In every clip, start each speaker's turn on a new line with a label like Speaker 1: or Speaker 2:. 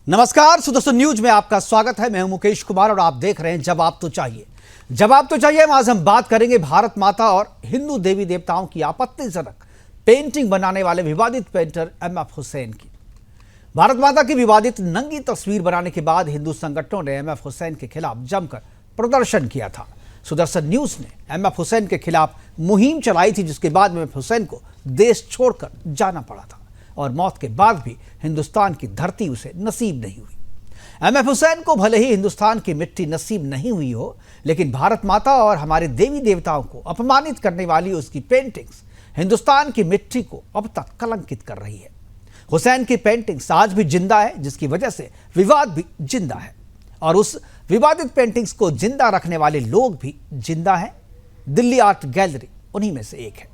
Speaker 1: नमस्कार सुदर्शन न्यूज में आपका स्वागत है। मैं हूं मुकेश कुमार और आप देख रहे हैं जवाब तो चाहिए। जवाब तो चाहिए में आज हम बात करेंगे भारत माता और हिंदू देवी देवताओं की आपत्तिजनक पेंटिंग बनाने वाले विवादित पेंटर एमएफ हुसैन की। भारत माता की विवादित नंगी तस्वीर बनाने के बाद हिंदू संगठनों ने एमएफ हुसैन के खिलाफ जमकर प्रदर्शन किया था। सुदर्शन न्यूज ने एमएफ हुसैन के खिलाफ मुहिम चलाई थी, जिसके बाद एमएफ हुसैन को देश छोड़कर जाना पड़ा था और मौत के बाद भी हिंदुस्तान की धरती उसे नसीब नहीं हुई। एमएफ हुसैन को भले ही हिंदुस्तान की मिट्टी नसीब नहीं हुई हो, लेकिन भारत माता और हमारे देवी देवताओं को अपमानित करने वाली उसकी पेंटिंग्स हिंदुस्तान की मिट्टी को अब तक कलंकित कर रही है। हुसैन की पेंटिंग्स आज भी जिंदा है, जिसकी वजह से विवाद भी जिंदा है और उस विवादित पेंटिंग्स को जिंदा रखने वाले लोग भी जिंदा हैं। दिल्ली आर्ट गैलरी उन्हीं में से एक है।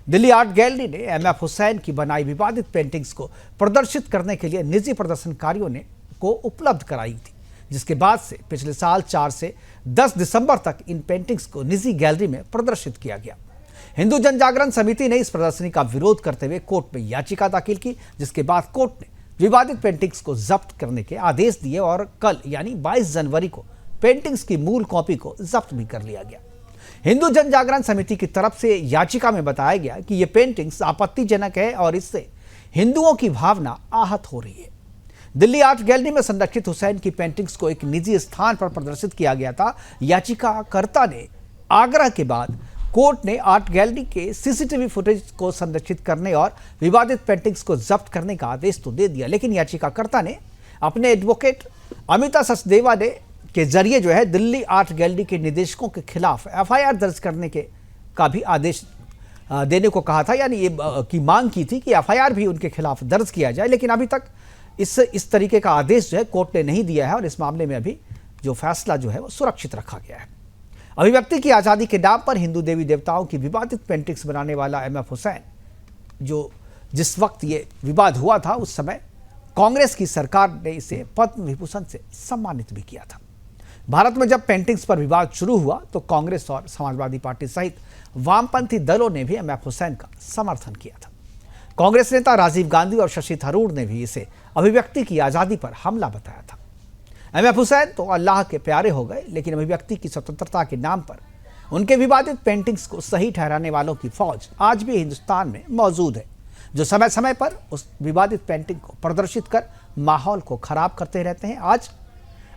Speaker 1: दिल्ली आर्ट गैलरी ने एमएफ हुसैन की बनाई विवादित पेंटिंग्स को प्रदर्शित करने के लिए निजी प्रदर्शनकारियों को उपलब्ध कराई थी, जिसके बाद से पिछले साल 4 से 10 दिसंबर तक इन पेंटिंग्स को निजी गैलरी में प्रदर्शित किया गया। हिंदू जन जागरण समिति ने इस प्रदर्शनी का विरोध करते हुए कोर्ट में याचिका दाखिल की, जिसके बाद कोर्ट ने विवादित पेंटिंग्स को जब्त करने के आदेश दिए और कल यानी 22 जनवरी को पेंटिंग्स की मूल कॉपी को जब्त भी कर लिया गया। हिंदू जन जागरण समिति की तरफ से याचिका में बताया गया कि ये पेंटिंग्स आपत्तिजनक है और इससे हिंदुओं की भावना आहत हो रही है। दिल्ली आर्ट गैलरी में संरक्षित हुसैन की पेंटिंग्स को एक निजी स्थान पर प्रदर्शित किया गया था। याचिकाकर्ता ने आग्रह के बाद कोर्ट ने आर्ट गैलरी के सीसीटीवी फुटेज को संरक्षित करने और विवादित पेंटिंग्स को जब्त करने का आदेश तो दे दिया, लेकिन याचिकाकर्ता ने अपने एडवोकेट अमिता सचदेवा ने के जरिए जो है दिल्ली आर्ट गैलरी के निदेशकों के खिलाफ एफआईआर दर्ज करने का भी आदेश देने को कहा था, यानी ये की मांग की थी कि एफआईआर भी उनके खिलाफ दर्ज किया जाए, लेकिन अभी तक इस तरीके का आदेश जो है कोर्ट ने नहीं दिया है और इस मामले में अभी जो फैसला जो है वो सुरक्षित रखा गया है। अभिव्यक्ति की आज़ादी के नाम पर हिंदू देवी देवताओं की विवादित पेंटिंग्स बनाने वाला एमएफ हुसैन जिस वक्त ये विवाद हुआ था, उस समय कांग्रेस की सरकार ने इसे पद्म विभूषण से सम्मानित भी किया था। भारत में जब पेंटिंग्स पर विवाद शुरू हुआ तो कांग्रेस और समाजवादी पार्टी सहित वामपंथी दलों ने भी एमएफ हुसैन का समर्थन किया था। कांग्रेस नेता राजीव गांधी और शशि थरूर ने भी इसे अभिव्यक्ति की आज़ादी पर हमला बताया था। एमएफ हुसैन तो अल्लाह के प्यारे हो गए, लेकिन अभिव्यक्ति की स्वतंत्रता के नाम पर उनके विवादित पेंटिंग्स को सही ठहराने वालों की फौज आज भी हिंदुस्तान में मौजूद है, जो समय समय पर उस विवादित पेंटिंग को प्रदर्शित कर माहौल को खराब करते रहते हैं। आज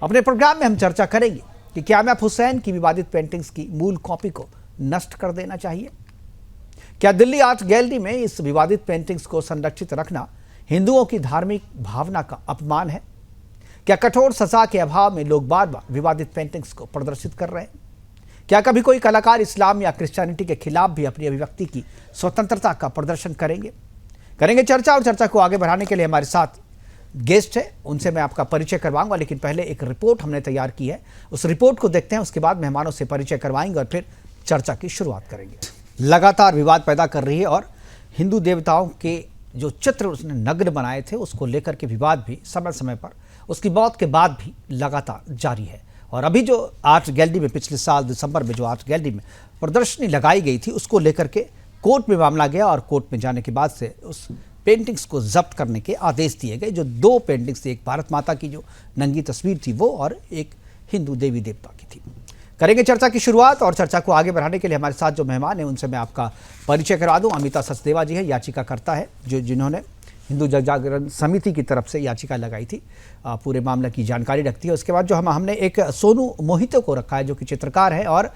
Speaker 1: अपने प्रोग्राम में हम चर्चा करेंगे कि क्या एमएफ हुसैन की विवादित पेंटिंग्स की मूल कॉपी को नष्ट कर देना चाहिए। क्या दिल्ली आर्ट गैलरी में इस विवादित पेंटिंग्स को संरक्षित रखना हिंदुओं की धार्मिक भावना का अपमान है। क्या कठोर सजा के अभाव में लोग बार बार विवादित पेंटिंग्स को प्रदर्शित कर रहे हैं। क्या कभी कोई कलाकार इस्लाम या क्रिश्चियनिटी के खिलाफ भी अपनी अभिव्यक्ति की स्वतंत्रता का प्रदर्शन करेंगे चर्चा। और चर्चा को आगे बढ़ाने के लिए हमारे साथ गेस्ट है, उनसे मैं आपका परिचय करवाऊंगा, लेकिन पहले एक रिपोर्ट हमने तैयार की है, उस रिपोर्ट को देखते हैं, उसके बाद मेहमानों से परिचय करवाएंगे और फिर चर्चा की शुरुआत करेंगे। लगातार विवाद पैदा कर रही है और हिंदू देवताओं के जो चित्र उसने नग्न बनाए थे उसको लेकर के विवाद भी समय समय पर उसकी मौत के बाद भी लगातार जारी है। और अभी जो आर्ट गैलरी में पिछले साल दिसंबर में जो आर्ट गैलरी में प्रदर्शनी लगाई गई थी, उसको लेकर के कोर्ट में मामला गया और कोर्ट में जाने के बाद से उस पेंटिंग्स को जब्त करने के आदेश दिए गए। जो 2 पेंटिंग्स थी, एक भारत माता की जो नंगी तस्वीर थी वो, और एक हिंदू देवी देवता की थी। करेंगे चर्चा की शुरुआत और चर्चा को आगे बढ़ाने के लिए हमारे साथ जो मेहमान हैं उनसे मैं आपका परिचय करवा दूं। अमिता सचदेवा जी है, याचिकाकर्ता है, जिन्होंने हिंदू जन जागरण समिति की तरफ से याचिका लगाई थी, पूरे मामले की जानकारी रखती है। उसके बाद जो हमने एक सोनू मोहिते को रखा है, जो कि चित्रकार है और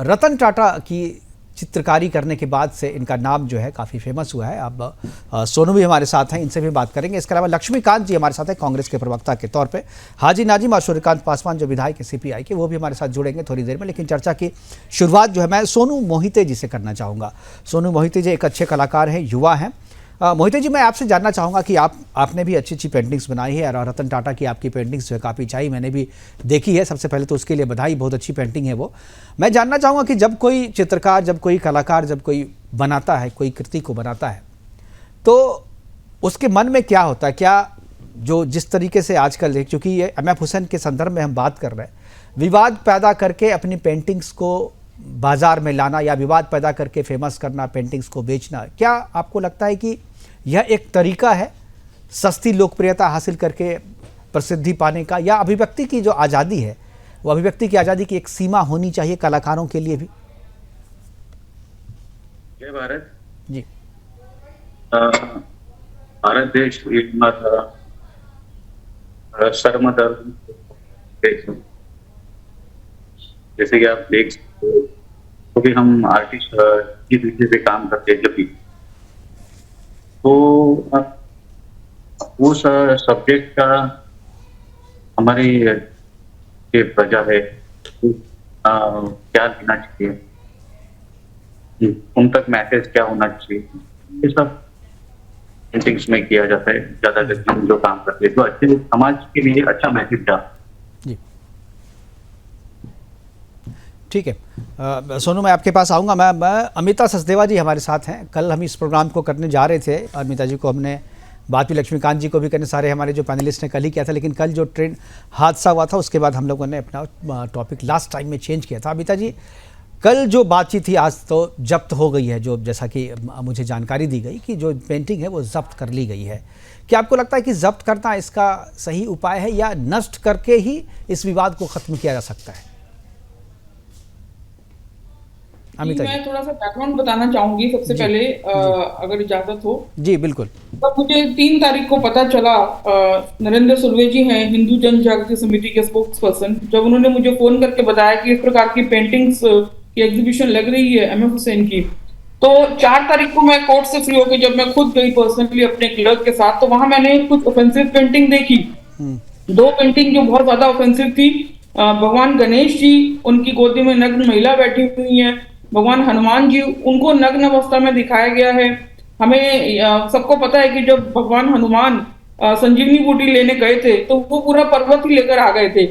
Speaker 1: रतन टाटा की चित्रकारी करने के बाद से इनका नाम जो है काफ़ी फेमस हुआ है। अब सोनू भी हमारे साथ हैं, इनसे भी बात करेंगे। इसके अलावा लक्ष्मीकांत जी हमारे साथ हैं, कांग्रेस के प्रवक्ता के तौर पे। हाजी नाजिम और सूर्यकांत पासवान जो विधायक है सीपीआई के, वो भी हमारे साथ जुड़ेंगे थोड़ी देर में। लेकिन चर्चा की शुरुआत जो है मैं सोनू मोहिते जी से करना चाहूँगा। सोनू मोहिते जी एक अच्छे कलाकार हैं, युवा हैं। मोहिते जी, मैं आपसे जानना चाहूँगा कि आपने भी अच्छी अच्छी पेंटिंग्स बनाई है और रतन टाटा की आपकी पेंटिंग्स जो है काफ़ी चाहिए, मैंने भी देखी है। सबसे पहले तो उसके लिए बधाई, बहुत अच्छी पेंटिंग है वो। मैं जानना चाहूँगा कि जब कोई चित्रकार, जब कोई कलाकार, जब कोई बनाता है, कोई कृति को बनाता है, तो उसके मन में क्या होता है? क्या जो जिस तरीके से आजकल, क्योंकि ये एमएफ हुसैन के संदर्भ में हम बात कर रहे हैं, विवाद पैदा करके अपनी पेंटिंग्स को बाजार में लाना या विवाद पैदा करके फेमस करना, पेंटिंग्स को बेचना, क्या आपको लगता है कि यह एक तरीका है सस्ती लोकप्रियता हासिल करके प्रसिद्धि पाने का, या अभिव्यक्ति की जो आज़ादी है, वो अभिव्यक्ति की आज़ादी की एक सीमा होनी चाहिए कलाकारों के लिए भी?
Speaker 2: जय भारत
Speaker 1: जी।
Speaker 2: भारत देश एक सर्वधर्म देश है। जैसे कि आप देख सकते हो, तो भी हम आर्टिस्ट की दृष्टि से काम करते हैं जब भी, तो उस सब्जेक्ट का हमारी ये प्रजा है क्या देना चाहिए, उन तक मैसेज क्या होना चाहिए, ये सब पेंटिंग्स में किया जाता है। ज्यादा करके हम जो काम करते हैं तो अच्छे समाज के लिए अच्छा मैसेज था।
Speaker 1: जी, ठीक है। सोनू, मैं आपके पास आऊँगा। मैं अमिता सचदेवा जी हमारे साथ हैं। कल हम इस प्रोग्राम को करने जा रहे थे, अमिता जी को हमने बात भी लक्ष्मीकांत जी को भी करने, सारे हमारे जो पैनलिस्ट ने कल ही किया था, लेकिन कल जो ट्रेन हादसा हुआ था उसके बाद हम लोगों ने अपना टॉपिक लास्ट टाइम में चेंज किया था। अमिता जी, कल जो बातचीत थी, आज तो जब्त हो गई है, जो जैसा कि मुझे जानकारी दी गई कि जो पेंटिंग है वो जब्त कर ली गई है। क्या आपको लगता है कि जब्त करना इसका सही उपाय है, या नष्ट करके ही इस विवाद को खत्म किया जा सकता है? अमिता जी,
Speaker 3: मैं थोड़ा सा बैकग्राउंड बताना चाहूंगी सबसे पहले, अगर इजाजत हो।
Speaker 1: जी बिल्कुल।
Speaker 3: तब मुझे 3 तारीख को पता चला, नरेंद्र सुर्वे जी हैं हिंदू जन जागृति समिति के स्पोक्स पर्सन, जब उन्होंने मुझे फोन करके बताया कि इस प्रकार की पेंटिंग्स की एग्जीबिशन लग रही है एम एफ हुसैन की, तो 4 तारीख को मैं कोर्ट से फ्री होकर जब मैं खुद गई पर्सनली अपने क्लर्क के साथ, तो वहां मैंने कुछ ऑफेंसिव पेंटिंग देखी। 2 पेंटिंग जो बहुत ज्यादा ऑफेंसिव थी। भगवान गणेश जी, उनकी गोदी में नग्न महिला बैठी हुई है। भगवान हनुमान जी, उनको नग्न अवस्था में दिखाया गया है। हमें सबको पता है कि जब भगवान हनुमान संजीवनी बूटी लेने गए थे तो वो पूरा पर्वत ही लेकर आ गए थे।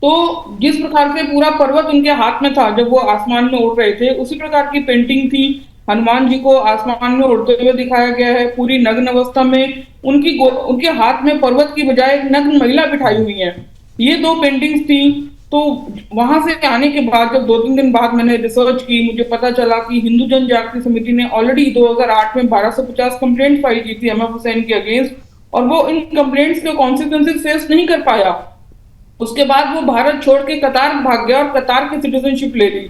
Speaker 3: तो जिस प्रकार से पूरा पर्वत उनके हाथ में था जब वो आसमान में उड़ रहे थे, उसी प्रकार की पेंटिंग थी। हनुमान जी को आसमान में उड़ते हुए दिखाया गया है पूरी नग्न अवस्था में। उनके हाथ में पर्वत की बजाय एक नग्न महिला बिठाई हुई है। ये 2 पेंटिंग्स थी। तो वहां से आने के बाद जब 2-3 दिन बाद मैंने रिसर्च की, मुझे पता चला कि हिंदू जन जागृति समिति ने ऑलरेडी 2008 में 1250 कंप्लेंट फाइल की थी एम एफ हुसैन के अगेंस्ट, और वो इन कंप्लेंट्स के कॉन्सिक्वेंसेस फेस नहीं कर पाया। उसके बाद वो भारत छोड़ के कतार भाग गया और कतार की सिटीजनशिप ले ली।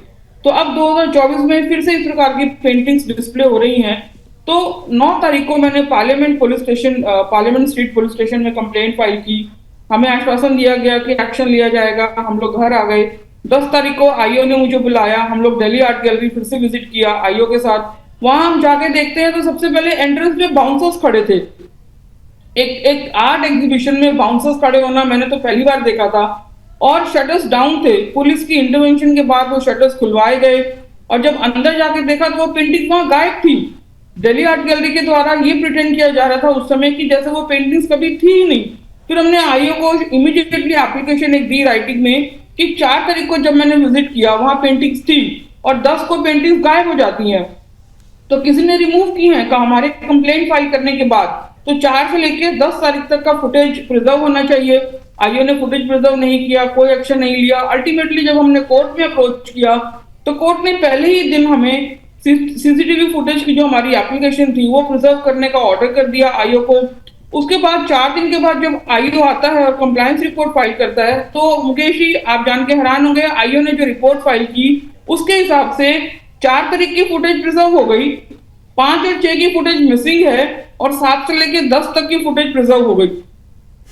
Speaker 3: तो अब 2024 में फिर से इस प्रकार की पेंटिंग्स डिस्प्ले हो रही हैं। तो 9 तारीख को मैंने पार्लियामेंट स्ट्रीट पुलिस स्टेशन में कंप्लेंट फाइल की। हमें आश्वासन दिया गया कि एक्शन लिया जाएगा। हम लोग घर आ गए। 10 तारीख को आईओ ने मुझे बुलाया। हम लोग दिल्ली आर्ट गैलरी फिर से विजिट किया आईओ के साथ। वहां हम जाके देखते हैं तो सबसे पहले एंट्रेंस पे बाउंसर्स खड़े थे। एक आर्ट एग्जीबिशन में बाउंसर्स खड़े होना मैंने तो पहली बार देखा था। और शटर्स डाउन थे। पुलिस की इंटरवेंशन के बाद वो शटर्स खुलवाए गए, और जब अंदर जाके देखा तो वो पेंटिंग वहां गायब थी। दिल्ली आर्ट गैलरी के द्वारा ये प्रिटेंड किया जा रहा था उस समय की जैसे वो पेंटिंग्स कभी थी ही नहीं। फिर हमने आईओ को इमीडिएटली एप्लीकेशन एक दी राइटिंग में कि 4 तारीख को जब मैंने विजिट किया वहां पेंटिंग्स थी और 10 को पेंटिंग्स गायब हो जाती हैं, तो किसी ने रिमूव की हैं का हमारे कंप्लेंट फाइल करने के बाद। तो 4 से लेकर 10 तारीख तक का फुटेज प्रिजर्व होना चाहिए। आईओ ने फुटेज प्रिजर्व नहीं किया, कोई एक्शन नहीं लिया। अल्टीमेटली जब हमने कोर्ट में अप्रोच किया तो कोर्ट ने पहले ही दिन हमें सीसीटीवी फुटेज की जो हमारी एप्लीकेशन थी वो प्रिजर्व करने का ऑर्डर कर दिया आईओ को। उसके बाद 4 दिन के बाद जब आईओ आता है और कंप्लायंस रिपोर्ट फाइल करता है, तो मुकेश जी आप जान के हैरान होंगे, आईओ ने जो रिपोर्ट फाइल की उसके हिसाब से 4 तारीख की फुटेज प्रिजर्व हो गई, 5 और 6 की फुटेज मिसिंग है, और 7 से लेकर 10 तक की फुटेज प्रिजर्व हो गई।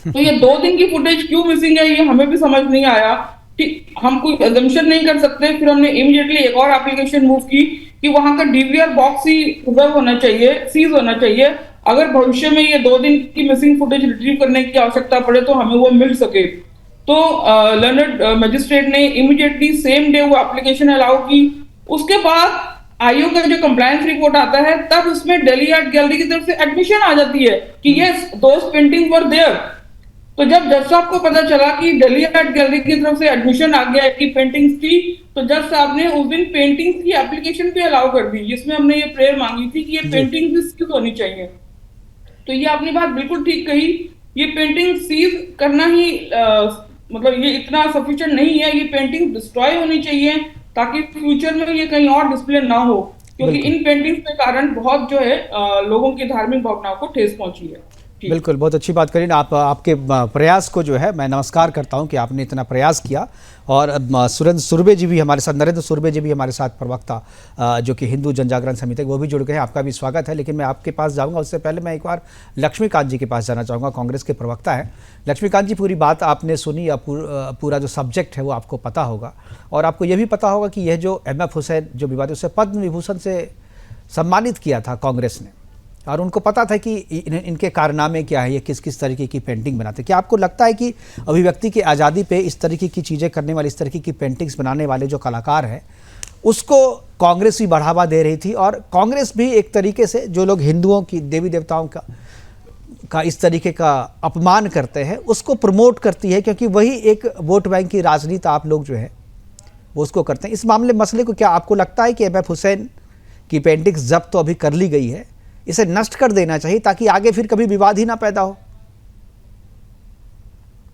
Speaker 3: तो ये 2 दिन की फुटेज क्यों मिसिंग है ये हमें भी समझ नहीं आया कि हम कोई अजम्पशन नहीं कर सकते। फिर हमने इमीडिएटली एक और एप्लीकेशन मूव की कि वहां का डीवीआर बॉक्स ही प्रिजर्व होना चाहिए, सीज होना चाहिए। अगर भविष्य में ये 2 दिन की मिसिंग फुटेज रिट्रीव करने की आवश्यकता पड़े तो हमें वो मिल सके। तो लर्नड मजिस्ट्रेट ने इमीडिएटली सेम डे वो एप्लीकेशन अलाउ की। उसके बाद आईओ का जो कंप्लायंस रिपोर्ट आता है तब उसमें दिल्ली आर्ट गैलरी की तरफ से एडमिशन आ जाती है कि yes those painting were there. तो जब जज साहब को पता चला कि दिल्ली आर्ट गैलरी की तरफ से एडमिशन आ गया कि पेंटिंग्स थी, तो जज साहब ने उस दिन पेंटिंग्स की एप्लीकेशन भी अलाउ कर दी, जिसमें हमने ये प्रेयर मांगी थी कि ये पेंटिंग भी सीज होनी चाहिए। तो ये आपने बात बिल्कुल ठीक कही, ये पेंटिंग सीज करना ही मतलब ये इतना सफिशिएंट नहीं है। ये पेंटिंग डिस्ट्रॉय होनी चाहिए ताकि फ्यूचर में ये कहीं और डिस्प्ले ना हो, क्योंकि इन पेंटिंग्स के कारण बहुत जो है लोगों की धार्मिक भावनाओं को ठेस पहुंची है।
Speaker 1: बिल्कुल, बहुत अच्छी बात करी ना आप। आपके प्रयास को जो है मैं नमस्कार करता हूं कि आपने इतना प्रयास किया। और सुरेंद्र सुरभे जी भी हमारे साथ, नरेंद्र सुरभे जी भी हमारे साथ, प्रवक्ता जो कि हिंदू जन जागरण समिति, वो भी जुड़ गए हैं। आपका भी स्वागत है। लेकिन मैं आपके पास जाऊंगा उससे पहले मैं एक बार लक्ष्मीकांत जी के पास जाना चाहूँगा, कांग्रेस के प्रवक्ता हैं। लक्ष्मीकांत जी, पूरी बात आपने सुनी, या पूरा जो सब्जेक्ट है वो आपको पता होगा, और आपको ये भी पता होगा कि यह जो MF हुसैन जो विवाद, उसे पद्म विभूषण से सम्मानित किया था कांग्रेस ने, और उनको पता था कि इनके कारनामे क्या है, ये किस किस तरीके की पेंटिंग बनाते। क्या आपको लगता है कि अभिव्यक्ति की आज़ादी पे इस तरीके की चीज़ें करने वाले, इस तरीके की पेंटिंग्स बनाने वाले जो कलाकार हैं, उसको कांग्रेस भी बढ़ावा दे रही थी, और कांग्रेस भी एक तरीके से जो लोग हिंदुओं की देवी देवताओं का इस तरीके का अपमान करते हैं उसको प्रमोट करती है, क्योंकि वही एक वोट बैंक की राजनीति आप लोग जो है वो उसको करते हैं। इस मसले को क्या आपको लगता है कि MF हुसैन की पेंटिंग्स जब्त तो अभी कर ली गई है, इसे नष्ट कर देना चाहिए ताकि आगे फिर कभी विवाद ही ना पैदा हो?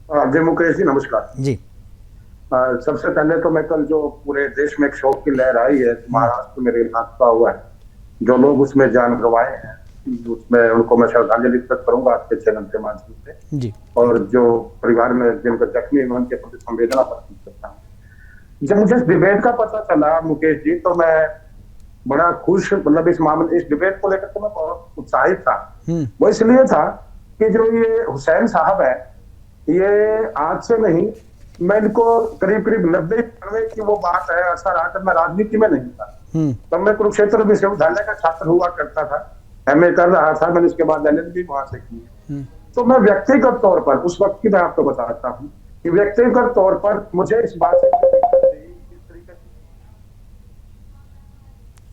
Speaker 4: जय मुकेश जी, नमस्कार
Speaker 1: जी।
Speaker 4: सबसे पहले तो मैं कल जो पूरे देश में एक शोक की लहर आई है, महाराष्ट्र में रेल हादसा हुआ है, जो लोग उसमें जान गंवाए हैं, उसमें उनको मैं श्रद्धांजलि अर्पित करूंगा आपके चैनल के माध्यम से
Speaker 1: जी।
Speaker 4: और जो परिवार में जिनको जख्मी हुए उनके प्रति संवेदना प्रकट करता हूँ। जब मुझे इस डिबेट का पता चला मुकेश जी, तो मैं बड़ा खुश, मतलब इस मामले, इस डिबेट को लेकर तो मैं बहुत उत्साहित था। वो इसलिए था कि जो ये हुसैन साहब है, ये आज से नहीं, मैं इनको करीब करीब 90-91 की वो बात है, ऐसा आकर मैं राजनीति में नहीं था। तब मैं कुरुक्षेत्र विश्वविद्यालय का छात्र हुआ करता था, MA कर रहा था, मैंने उसके बाद LLB वहां से की। तो मैं व्यक्तिगत तौर पर उस वक्त की मैं आपको बताता हूँ कि व्यक्तिगत तौर पर मुझे इस बात से,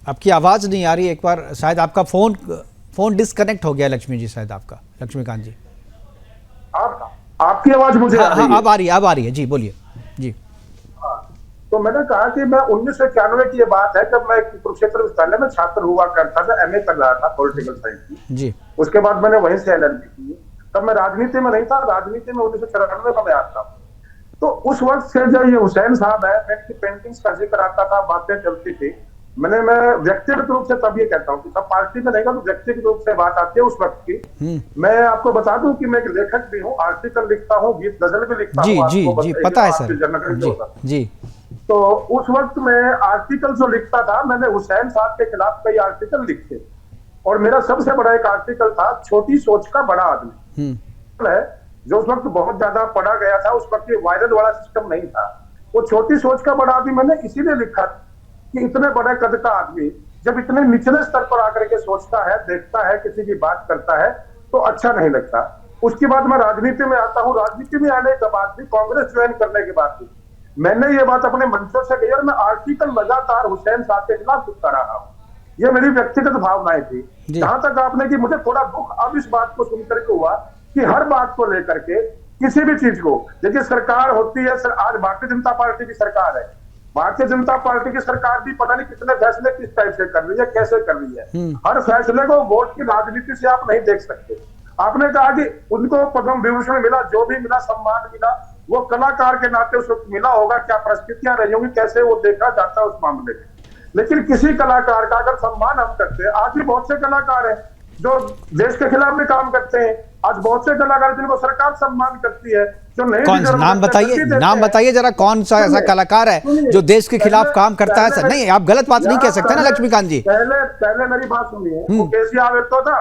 Speaker 1: आपकी आवाज नहीं आ रही, एक बार शायद आपका फोन डिस्कनेक्ट हो गया लक्ष्मी जी, शायद आपका, लक्ष्मीकांत जी।
Speaker 4: आपकी आवाज मुझे
Speaker 1: हाँ, अब आ रही है जी, बोलिए जी।
Speaker 4: तो मैंने कहा कि मैं 1991 की ये बात है, जब मैं कुरुक्षेत्र विश्वविद्यालय में छात्र हुआ करता था, MA कर रहा था पॉलिटिकल साइंस की जी। उसके बाद मैंने वहीं से LLB की। तब मैं राजनीति में नहीं था, राजनीति में 1994 में आता। तो उस वक्त से जो ये हुसैन साहब है, मैं इनकी पेंटिंग्स का जिक्र आता था, बातें चलती थी। मैं व्यक्तिगत रूप से तब ये कहता हूँ कि सब पार्टी में नहीं, तो व्यक्तिगत रूप से बात आती है उस वक्त की। मैं आपको बता दूं कि मैं एक लेखक भी हूँ, आर्टिकल लिखता हूँ, गीत गजल भी लिखता हूँ।
Speaker 1: जी, पता है सर जी।
Speaker 4: तो उस वक्त में आर्टिकल जो लिखता था, मैंने हुसैन साहब के खिलाफ कई आर्टिकल लिखे, और मेरा सबसे बड़ा एक आर्टिकल था छोटी सोच का बड़ा आदमी, जो उस वक्त बहुत ज्यादा पढ़ा गया था। उस वक्त वायरल वाला सिस्टम नहीं था। वो छोटी सोच का बड़ा आदमी मैंने इसीलिए लिखा कि इतने बड़े कद का आदमी जब इतने निचले स्तर पर आकर के सोचता है, देखता है, किसी की बात करता है, तो अच्छा नहीं लगता। उसके बाद मैं राजनीति में आता हूँ। राजनीति में आने के बाद भी, कांग्रेस ज्वाइन करने के बाद भी, मैंने ये बात अपने मंचों से कही और मैं आर्टिकल लगातार हुसैन साहब के खिलाफ लिखता रहा हूँ। ये मेरी व्यक्तिगत भावनाएं थी। जहां तक आपने कि मुझे थोड़ा दुख अब इस बात को सुनकर के हुआ कि हर बात को लेकर के, किसी भी चीज को, देखिए सरकार होती है, आज भारतीय जनता पार्टी की सरकार है, भारतीय जनता पार्टी की सरकार भी पता नहीं कितने फैसले किस टाइप से कर रही है, कैसे कर रही है। हर फैसले को वोट की राजनीति से आप नहीं देख सकते। आपने कहा कि उनको पद्म विभूषण मिला, जो भी मिला, सम्मान मिला, वो कलाकार के नाते उसको मिला होगा, क्या परिस्थितियां रही होंगी, कैसे वो देखा जाता है उस मामले में। लेकिन किसी कलाकार का अगर सम्मान हम करते हैं, आज भी बहुत से कलाकार हैं जो देश के खिलाफ भी काम करते हैं। आज बहुत से कलाकार जिनको सरकार सम्मान करती है, जो नहीं,
Speaker 1: कौन सा नाम बताइए जरा, कौन सा ऐसा कलाकार है जो देश के खिलाफ काम करता है? सर नहीं, आप गलत बात नहीं कह सकते ना लक्ष्मीकांत जी।
Speaker 4: पहले मेरी बात सुनिए। मुकेश जी, आप तो था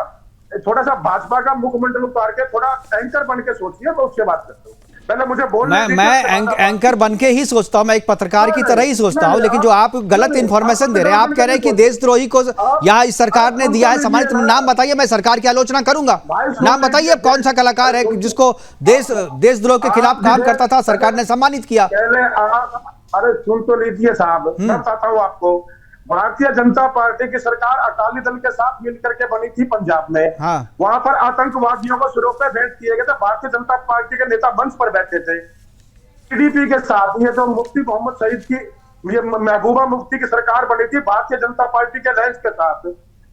Speaker 4: थोड़ा सा भाजपा का मुखमंडल उतार के थोड़ा एंकर बन के सोचिए, तो उससे बात करता हूँ। पहले मुझे
Speaker 1: मैं एंकर बन के ही सोचता हूँ, मैं एक पत्रकार की तरह ही सोचता हूँ, लेकिन जो आप गलत इंफॉर्मेशन दे रहे हैं, आप कह रहे हैं कि देशद्रोही को यहाँ इस सरकार ने दिया है सम्मानित। नाम बताइए, मैं सरकार की आलोचना करूंगा। नाम बताइए कौन सा कलाकार है जिसको देशद्रोह के खिलाफ काम करता था, सरकार ने सम्मानित किया।
Speaker 4: अरे सुन तो लीजिए साहब, मैं बताता हूँ आपको। भारतीय जनता पार्टी की सरकार अकाली दल के साथ मिलकर के बनी थी पंजाब में। वहां पर आतंकवादियों को सिरों पे भेंट किए गए थे। भारतीय जनता पार्टी के नेता मंच पर बैठे थे PDP के साथ। ये जो मुफ्ती मोहम्मद सईद की, ये महबूबा मुफ्ती की सरकार बनी थी भारतीय जनता पार्टी के लैंस के साथ।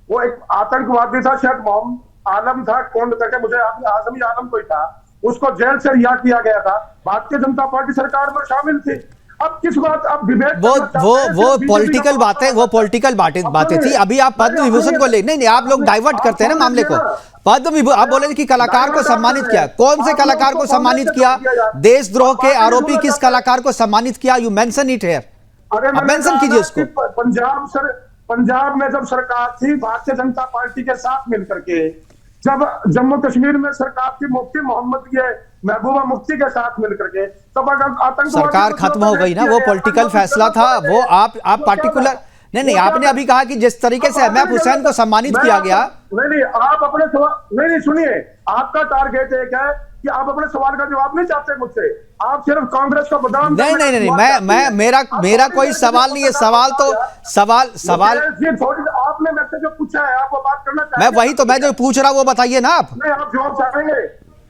Speaker 4: वो एक आतंकवादी था, शायद मोहम्मद आलम था, कौन था, मुझे आजमी आलम कोई था, उसको जेल से रिहा किया गया था। भारतीय जनता पार्टी सरकार में शामिल थी। अब किस बात, अब डिबेट
Speaker 1: वो पॉलिटिकल बातें, वो पॉलिटिकल बातें थी। अभी आप पद्म विभूषण को ले, नहीं, आप लोग डाइवर्ट करते हैं ना मामले को। आप बोले कि कलाकार को सम्मानित किया, कौन से कलाकार को सम्मानित किया? देशद्रोह के आरोपी किस कलाकार को सम्मानित किया? यू मेंशन इट हियर, आप मेंशन कीजिए उसको।
Speaker 4: पंजाब में जब सरकार थी भारतीय जनता पार्टी के साथ मिलकर के, जब जम्मू कश्मीर में सरकार थी मुफ्ती मोहम्मद के महबूबा मुफ्ती के साथ मिलकर के, तब आतंकवाद
Speaker 1: सरकार खत्म हो गई ना, वो पॉलिटिकल फैसला था, वो आप पार्टिकुलर नहीं, आपने अभी कहा कि जिस तरीके से एमएफ हुसैन को सम्मानित किया गया।
Speaker 4: नहीं, आप अपने सवाल नहीं सुनिए, आपका टारगेट एक है कि आप अपने सवाल का जवाब नहीं चाहते मुझसे, आप सिर्फ कांग्रेस का बदनाम।
Speaker 1: नहीं, मेरा कोई सवाल नहीं है। सवाल
Speaker 4: आपने मेरे से जो पूछा है आप वो बात करना चाहते हैं।
Speaker 1: मैं जो पूछ रहा हूँ वो बताइए ना आप।
Speaker 4: नहीं, आप जवाब चाहेंगे,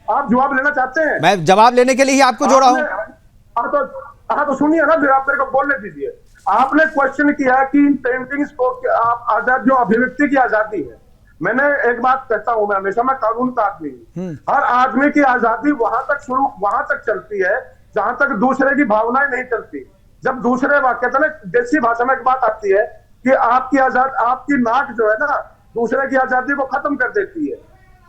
Speaker 4: आप जवाब लेना चाहते हैं।
Speaker 1: मैं जवाब लेने के लिए ही आपको जोड़ा हूँ।
Speaker 4: तो सुनिए ना, फिर आप मेरे को बोलने दीजिए। आपने क्वेश्चन किया कि इन पेंटिंग्स को आप आजाद, जो अभिव्यक्ति की आजादी है, मैंने एक बात कहता हूं, मैं हमेशा मैं कानून का आदमी हूं। हर आदमी की आजादी वहां तक चलती है जहां तक दूसरे की भावनाएं नहीं चलती। जब दूसरे कहते हैं ना, देसी भाषा में एक बात आती है कि आपकी नाक जो है ना दूसरे की आजादी को खत्म कर देती है।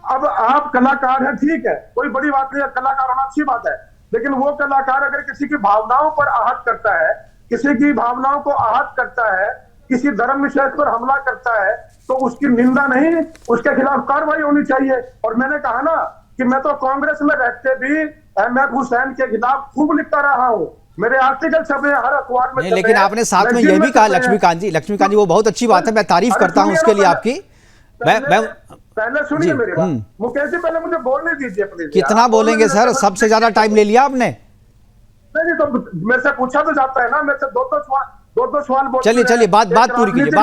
Speaker 4: अब आप कलाकार हैं, ठीक है, कोई बड़ी बात नहीं है, कलाकार होना अच्छी बात है, लेकिन वो कलाकार अगर किसी की भावनाओं पर आहत करता है, किसी की भावनाओं को आहत करता है, किसी धर्म विशेष पर हमला करता है, तो उसकी निंदा नहीं, उसके खिलाफ कार्रवाई होनी चाहिए। और मैंने कहा ना कि मैं तो कांग्रेस में रहते भी एमएफ हुसैन के खिलाफ खूब लिखता रहा हूं, मेरे आर्टिकल छपे हर अखबार में।
Speaker 1: नहीं, लेकिन आपने साथ में यह भी कहा लक्ष्मीकांत जी, वो बहुत अच्छी बात है, मैं तारीफ करता हूं उसके लिए आपकी।
Speaker 4: पहले सुनिए मेरी बात, मुकेश जी पहले मुझे बोलने दीजिए प्लीज।
Speaker 1: कितना बोलेंगे सर, सबसे ज्यादा टाइम ले लिया आपने।
Speaker 4: नहीं, तो मेरे से पूछा तो जाता है ना, मेरे से दो सवाल बोल।
Speaker 1: चलिए बात पूरी कीजिए।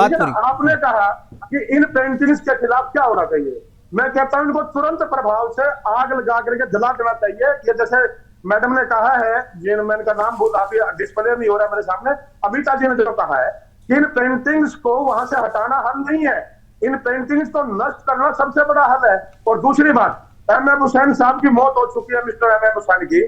Speaker 4: आपने कहा कि इन पेंटिंग्स के खिलाफ क्या होना चाहिए, मैं कहता हूं इनको तुरंत प्रभाव से आग लगा करके जला देना चाहिए। ये जैसे मैडम ने कहा है, मैंने का नाम बोला, अभी डिस्प्ले नहीं हो रहा मेरे सामने, अमिता जी ने जो कहा है कि इन पेंटिंग्स को वहां से हटाना हल नहीं है, इन पेंटिंग्स को नष्ट करना सबसे बड़ा हल है। और दूसरी बात, एमएफ हुसैन साहब की मौत हो चुकी है, मिस्टर एमएफ हुसैन की।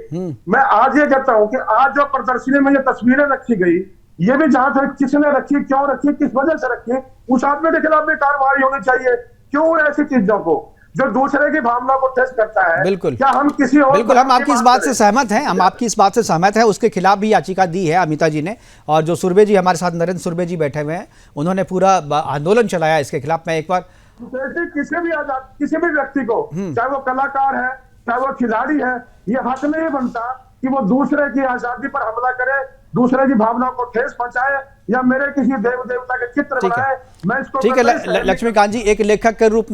Speaker 4: मैं आज ये कहता हूं कि आज जो प्रदर्शनी में ये तस्वीरें रखी गई, ये भी जहां से किसने रखी, क्यों रखी, किस वजह से रखी, उस आदमी के खिलाफ भी कार्रवाई होनी चाहिए। क्यों ऐसी चीजों को जो दूसरे की भावना को ठेस करता है।
Speaker 1: बिल्कुल,
Speaker 4: क्या हम किसी और,
Speaker 1: बिल्कुल हम आपकी इस बात से सहमत हैं, हम आपकी इस बात से सहमत हैं। उसके खिलाफ भी याचिका दी है अमिता जी ने, और जो सुरभे जी हमारे साथ, नरेंद्र सुरभे जी बैठे हुए हैं, उन्होंने पूरा आंदोलन चलाया इसके खिलाफ। मैं एक बार
Speaker 4: किसी भी व्यक्ति को, चाहे वो कलाकार है, चाहे वो खिलाड़ी है, ये हक नहीं बनता कि वो दूसरे की आजादी पर हमला करे, दूसरे की भावनाओं को ठेस पहुंचाए, या मेरे किसी देव देवता के चित्र बनाए। मैं इसको
Speaker 1: ठीक है लक्ष्मीकांत जी, एक लेखक के रूप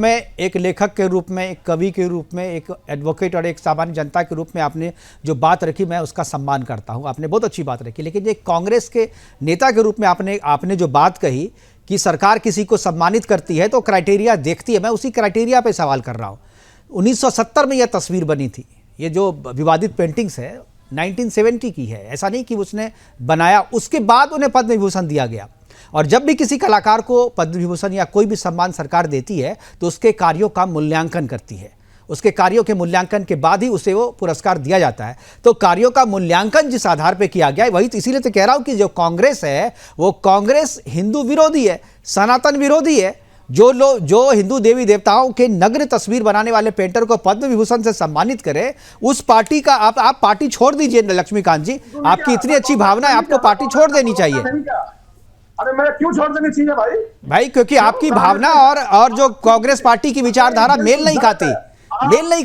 Speaker 1: में, एक कवि के रूप में, एक एडवोकेट और एक सामान्य जनता के रूप में आपने जो बात रखी, मैं उसका सम्मान करता हूं, आपने बहुत अच्छी बात रखी। लेकिन एक कांग्रेस के नेता के रूप में आपने जो बात कही कि सरकार किसी को सम्मानित करती है तो क्राइटेरिया देखती है, मैं उसी क्राइटेरिया पे सवाल कर रहा हूं। 1970 में यह तस्वीर बनी थी, ये जो विवादित पेंटिंग्स है 1970 की है, ऐसा नहीं कि उसने बनाया, उसके बाद उन्हें पद्म विभूषण दिया गया। और जब भी किसी कलाकार को पद्म विभूषण या कोई भी सम्मान सरकार देती है तो उसके कार्यों का मूल्यांकन करती है, उसके कार्यों के मूल्यांकन के बाद ही उसे वो पुरस्कार दिया जाता है। तो कार्यों का मूल्यांकन जिस आधार पर किया गया है, वही तो, इसीलिए तो कह रहा हूं कि जो कांग्रेस है वो कांग्रेस हिंदू विरोधी है, सनातन विरोधी है। जो हिंदू देवी देवताओं के नग्न तस्वीर बनाने वाले पेंटर को पद्म विभूषण से सम्मानित करे, उस पार्टी का आप पार्टी छोड़ दीजिए लक्ष्मीकांत जी, आपकी इतनी अच्छी भावना है, आपको पार्टी छोड़ देनी चाहिए।
Speaker 4: अरे मैं क्यों छोड़ देनी चाहिए
Speaker 1: भाई क्योंकि आपकी भावना और जो कांग्रेस पार्टी की विचारधारा मेल नहीं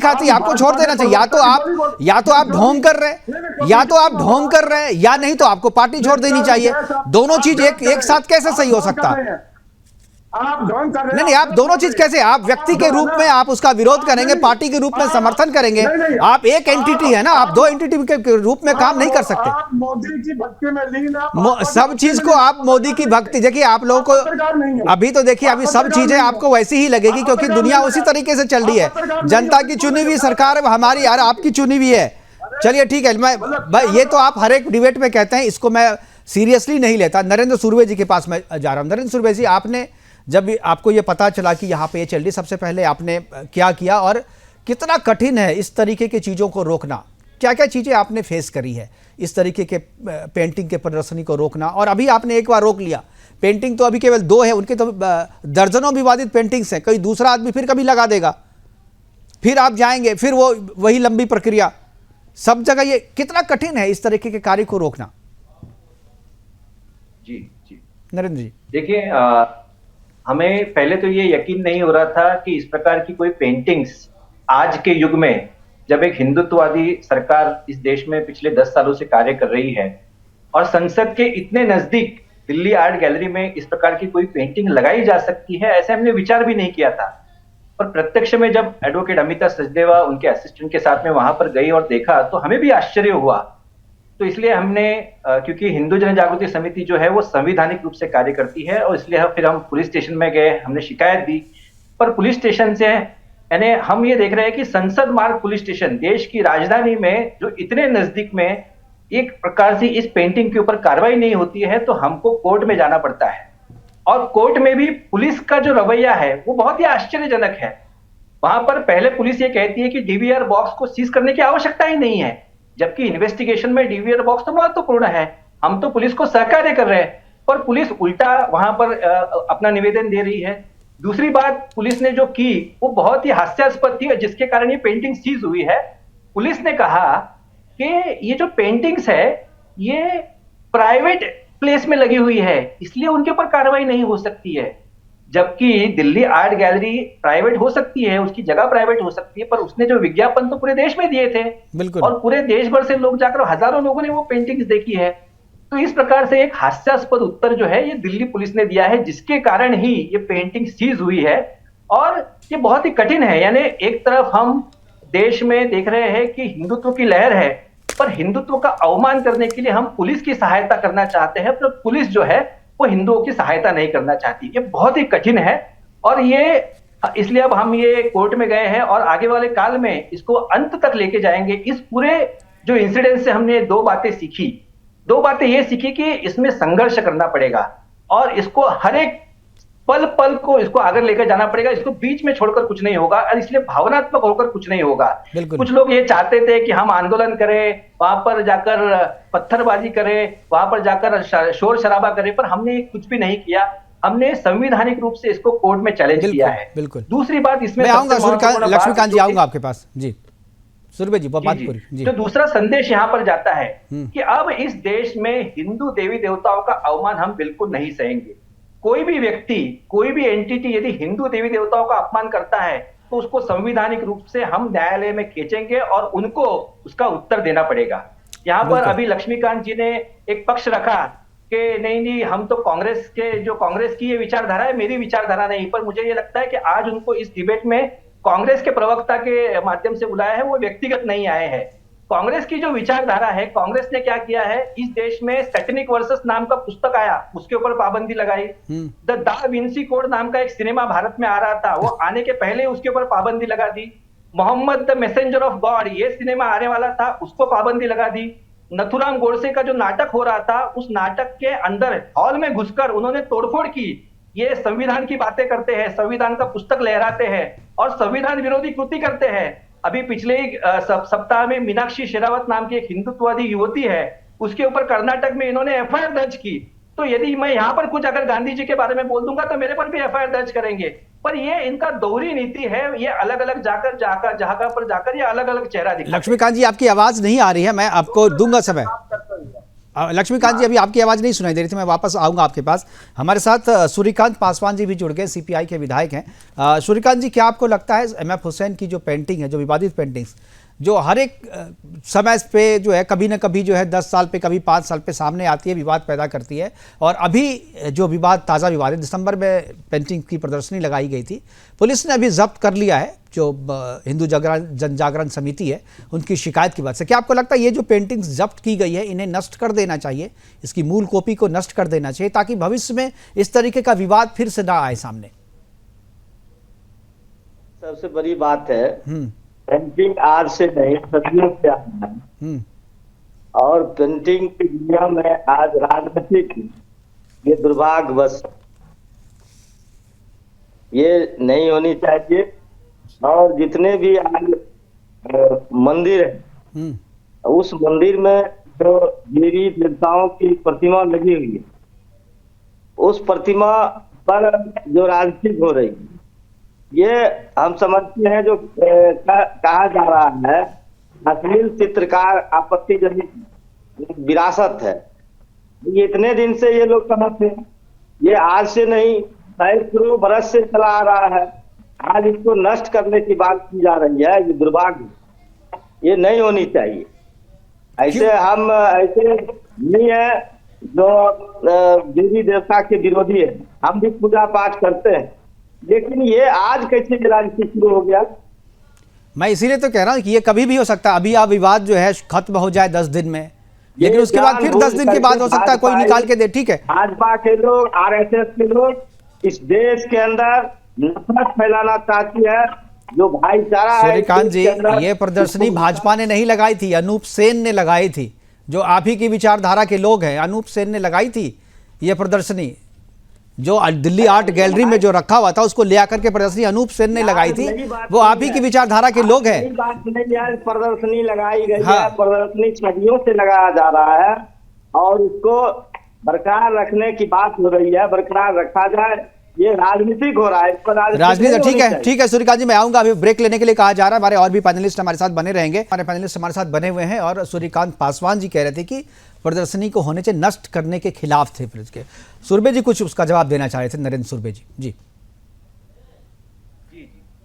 Speaker 1: खाती, आपको छोड़ देना चाहिए। या तो आप ढोंग कर रहे हैं, या नहीं तो आपको पार्टी छोड़ देनी चाहिए। दोनों चीज एक साथ कैसे सही हो सकता है?
Speaker 4: आप ढोंग कर रहे हैं।
Speaker 1: नहीं, आप दोनों चीज कैसे, आप व्यक्ति के रूप में आप उसका विरोध करेंगे, पार्टी के रूप में समर्थन करेंगे। आप एक एंटिटी है ना, आप दो एंटिटी के रूप में काम नहीं कर सकते।
Speaker 4: आप मोदी की भक्ति में लीन,
Speaker 1: सब चीज को आप मोदी की भक्ति, देखिए आप लोगों को अभी तो देखिए अभी सब चीजें आपको वैसी ही लगेगी, क्योंकि दुनिया उसी तरीके से चल रही है। जनता की चुनी हुई सरकार हमारी, यार आपकी चुनी हुई है। चलिए ठीक है, मैं ये तो आप हर एक डिबेट में कहते हैं, इसको मैं सीरियसली नहीं लेता। नरेंद्र सुरवे जी के पास मैं जा रहा हूं। नरेंद्र सुरवे जी, आपने जब आपको ये पता चला कि यहाँ पे ये चल रही, सबसे पहले आपने क्या किया और कितना कठिन है इस तरीके की चीज़ों को रोकना? क्या क्या चीज़ें आपने फेस करी है इस तरीके के पेंटिंग के प्रदर्शनी को रोकना? और अभी आपने एक बार रोक लिया, पेंटिंग तो अभी केवल 2 है, उनके तो दर्जनों विवादित पेंटिंग्स हैं। कोई दूसरा आदमी फिर कभी लगा देगा, फिर आप जाएंगे, फिर वो वही लंबी प्रक्रिया सब जगह। ये कितना कठिन है इस तरीके के कार्य को रोकना?
Speaker 5: जी जी
Speaker 1: नरेंद्र जी,
Speaker 5: देखिए, हमें पहले तो ये यकीन नहीं हो रहा था कि इस प्रकार की कोई पेंटिंग्स आज के युग में, जब एक हिंदुत्ववादी सरकार इस देश में पिछले 10 सालों से कार्य कर रही है और संसद के इतने नजदीक दिल्ली आर्ट गैलरी में इस प्रकार की कोई पेंटिंग लगाई जा सकती है, ऐसे हमने विचार भी नहीं किया था। पर प्रत्यक्ष में जब एडवोकेट अमिता सचदेवा उनके असिस्टेंट के साथ में वहां पर गई और देखा, तो हमें भी आश्चर्य हुआ। तो इसलिए हमने, क्योंकि हिंदू जन जागृति समिति जो है वो संवैधानिक रूप से कार्य करती है, और इसलिए फिर हम पुलिस स्टेशन में गए, हमने शिकायत दी। पर पुलिस स्टेशन से यानी हम ये देख रहे हैं कि संसद मार्ग पुलिस स्टेशन देश की राजधानी में जो इतने नजदीक में एक प्रकार से इस पेंटिंग के ऊपर कार्रवाई नहीं होती है, तो हमको कोर्ट में जाना पड़ता है। और कोर्ट में भी पुलिस का जो रवैया है वो बहुत ही आश्चर्यजनक है। वहां पर पहले पुलिस ये कहती है कि डीवीआर बॉक्स को सीज करने की आवश्यकता ही नहीं है, जबकि इन्वेस्टिगेशन में डीवीआर बॉक्स तो महत्वपूर्ण है। हम तो पुलिस को सहकार्य कर रहे हैं, पर पुलिस उल्टा वहां पर अपना निवेदन दे रही है। दूसरी बात पुलिस ने जो की वो बहुत ही हास्यास्पद थी, जिसके कारण ये पेंटिंग सीज हुई है। पुलिस ने कहा कि ये जो पेंटिंग्स है ये प्राइवेट प्लेस में लगी हुई है, इसलिए उनके ऊपर कार्रवाई नहीं हो सकती है। जबकि दिल्ली आर्ट गैलरी प्राइवेट हो सकती है, उसकी जगह प्राइवेट हो सकती है, पर उसने जो विज्ञापन तो पूरे देश में दिए थे,
Speaker 1: बिल्कुल, और
Speaker 5: पूरे देश भर से लोग जाकर, हजारों लोगों ने वो पेंटिंग्स देखी है। तो इस प्रकार से एक हास्यास्पद उत्तर जो है ये दिल्ली पुलिस ने दिया है, जिसके कारण ही ये पेंटिंग सीज हुई है। और ये बहुत ही कठिन है। यानी एक तरफ हम देश में देख रहे हैं कि हिंदुत्व की लहर है, पर हिंदुत्व का अवमान करने के लिए हम पुलिस की सहायता करना चाहते हैं, पर पुलिस जो है वो हिंदुओं की सहायता नहीं करना चाहती। ये बहुत ही कठिन है, और ये इसलिए अब हम ये कोर्ट में गए हैं और आगे वाले काल में इसको अंत तक लेके जाएंगे। इस पूरे जो इंसिडेंट से हमने 2 बातें सीखी। 2 बातें ये सीखी कि इसमें संघर्ष करना पड़ेगा और इसको हर एक पल पल को इसको आगे लेकर जाना पड़ेगा। इसको बीच में छोड़कर कुछ नहीं होगा, और इसलिए भावनात्मक होकर कुछ नहीं होगा। कुछ लोग ये चाहते थे कि हम आंदोलन करें, वहां पर जाकर पत्थरबाजी करें, वहां पर जाकर शोर शराबा करें, पर हमने कुछ भी नहीं किया। हमने संवैधानिक रूप से इसको कोर्ट में चैलेंज किया है।
Speaker 1: बिल्कुल।
Speaker 5: दूसरी बात इसमें,
Speaker 1: मैं आऊंगा लक्ष्मीकांत जी, आऊंगा आपके पास जी। सुरभि जी, बात पूरी जी।
Speaker 5: तो दूसरा संदेश यहाँ पर जाता है कि अब इस देश में हिंदू देवी देवताओं का अवमान हम बिल्कुल नहीं सहेंगे। कोई भी व्यक्ति, कोई भी एंटिटी यदि हिंदू देवी देवताओं का अपमान करता है तो उसको संवैधानिक रूप से हम न्यायालय में खींचेंगे और उनको उसका उत्तर देना पड़ेगा। यहाँ पर अभी लक्ष्मीकांत जी ने एक पक्ष रखा कि नहीं, हम तो कांग्रेस की ये विचारधारा है, मेरी विचारधारा नहीं। पर मुझे ये लगता है कि आज उनको इस डिबेट में कांग्रेस के प्रवक्ता के माध्यम से बुलाया है, वो व्यक्तिगत नहीं आए हैं। कांग्रेस की जो विचारधारा है, कांग्रेस ने क्या किया है, इस देश में सैटेनिक वर्सेस नाम का पुस्तक आया, उसके ऊपर पाबंदी लगाई। द दा विंसी कोड नाम का एक सिनेमा भारत में आ रहा था, वो आने के पहले उसके ऊपर पाबंदी लगा दी। Muhammad the messenger of God ये सिनेमा आने वाला था, उसको पाबंदी लगा दी। नथुराम गोडसे का जो नाटक हो रहा था, उस नाटक के अंदर हॉल में घुसकर उन्होंने तोड़फोड़ की। ये संविधान की बातें करते हैं, संविधान का पुस्तक लहराते हैं और संविधान विरोधी कृति करते हैं। अभी पिछले सप्ताह में मीनाक्षी शेरावत नाम की एक हिंदुत्ववादी युवती है, उसके ऊपर कर्नाटक में इन्होंने एफआईआर दर्ज की। तो यदि मैं यहाँ पर कुछ अगर गांधी जी के बारे में बोल दूंगा तो मेरे पर भी एफआईआर दर्ज करेंगे। पर ये इनका दोहरी नीति है, ये अलग अलग जगह पर जाकर ये अलग अलग चेहरा दिखाते।
Speaker 1: लक्ष्मीकांत जी, आपकी आवाज नहीं आ रही है, मैं आपको दूंगा समय। लक्ष्मीकांत जी, अभी आपकी आवाज नहीं सुनाई दे रही थी, मैं वापस आऊंगा आपके पास। हमारे साथ सूर्यकांत पासवान जी भी जुड़ गए, सीपीआई के विधायक हैं। सूर्यकांत जी, क्या आपको लगता है एमएफ हुसैन की जो पेंटिंग है, जो विवादित पेंटिंग्स, जो हर एक समय पे जो है कभी ना कभी जो है 10 साल पे, कभी 5 साल पे सामने आती है, विवाद पैदा करती है, और अभी जो विवाद, ताज़ा विवाद है, दिसंबर में पेंटिंग की प्रदर्शनी लगाई गई थी, पुलिस ने अभी जब्त कर लिया है, जो हिंदू जन जागरण समिति है उनकी शिकायत की वजह से। क्या आपको लगता है ये जो पेंटिंग्स जब्त की गई है, इन्हें नष्ट कर देना चाहिए, इसकी मूल कॉपी को नष्ट कर देना चाहिए, ताकि भविष्य में इस तरीके का विवाद फिर से ना आए सामने?
Speaker 6: सबसे बड़ी बात है, पेंटिंग आज से नहीं, सदियों से आना है। और पेंटिंग की दुनिया में आज राजनीतिक ये दुर्भाग्यवश ये नहीं होनी चाहिए। और जितने भी आज मंदिर है, उस मंदिर में जो देवी देवताओं की प्रतिमा लगी हुई है, उस प्रतिमा पर जो राजनीति हो रही है, ये हम समझते हैं जो कहा जा रहा है अश्लील चित्रकार आपत्तिजनक विरासत है। ये इतने दिन से ये लोग समझते हैं, ये आज से नहीं सैकड़ों बरस से चला आ रहा है। आज इसको नष्ट करने की बात की जा रही है, ये दुर्भाग्य, ये नहीं होनी चाहिए। ऐसे हम ऐसे नहीं है जो देवी देवता के विरोधी है, हम भी पूजा पाठ करते हैं, लेकिन ये आज कैसे राजनीति शुरू हो गया?
Speaker 1: मैं इसीलिए तो कह रहा हूँ कि ये कभी भी हो सकता है। अभी आप विवाद जो है खत्म हो जाए 10 दिन में, लेकिन उसके बाद फिर 10 दिन के बाद हो सकता है कोई निकाल के दे। ठीक है,
Speaker 6: भाजपा के लोग, आरएसएस के लोग इस देश के अंदर नफरत फैलाना चाहती है, जो भाईचारा है।
Speaker 1: सूर्यकांत जी, ये प्रदर्शनी भाजपा ने नहीं लगाई थी, अनूप सेन ने लगाई थी, जो आप ही की विचारधारा के लोग हैं। अनूप सेन ने लगाई थी ये प्रदर्शनी, जो दिल्ली आर्ट गैलरी में जो रखा हुआ था उसको ले आकर के प्रदर्शनी अनूप सेन ने लगाई थी। वो आप ही की विचारधारा के लोग हैं।
Speaker 6: बात नहीं है, प्रदर्शनी लगाई गई
Speaker 1: हाँ।
Speaker 6: है, प्रदर्शनी सदियों से लगाया जा रहा है और उसको बरकरार रखने की बात हो रही है, बरकरार रखा जाए। ये राजनीतिक हो रहा है, इस पर
Speaker 1: राजनीति। ठीक है सूर्यकांत जी, मैं आऊंगा। अभी ब्रेक लेने के लिए कहा जा रहा है, हमारे और भी पैनलिस्ट हमारे साथ बने रहेंगे। हमारे पैनलिस्ट हमारे साथ बने हुए हैं और सूर्यकांत पासवान जी कह रहे थे कि प्रदर्शनी को होने से नष्ट करने के खिलाफ थे। फिर उसके सुरभि जी कुछ उसका जवाब देना चाह रहे थे, नरेंद्र सुरभि जी। जी
Speaker 5: जी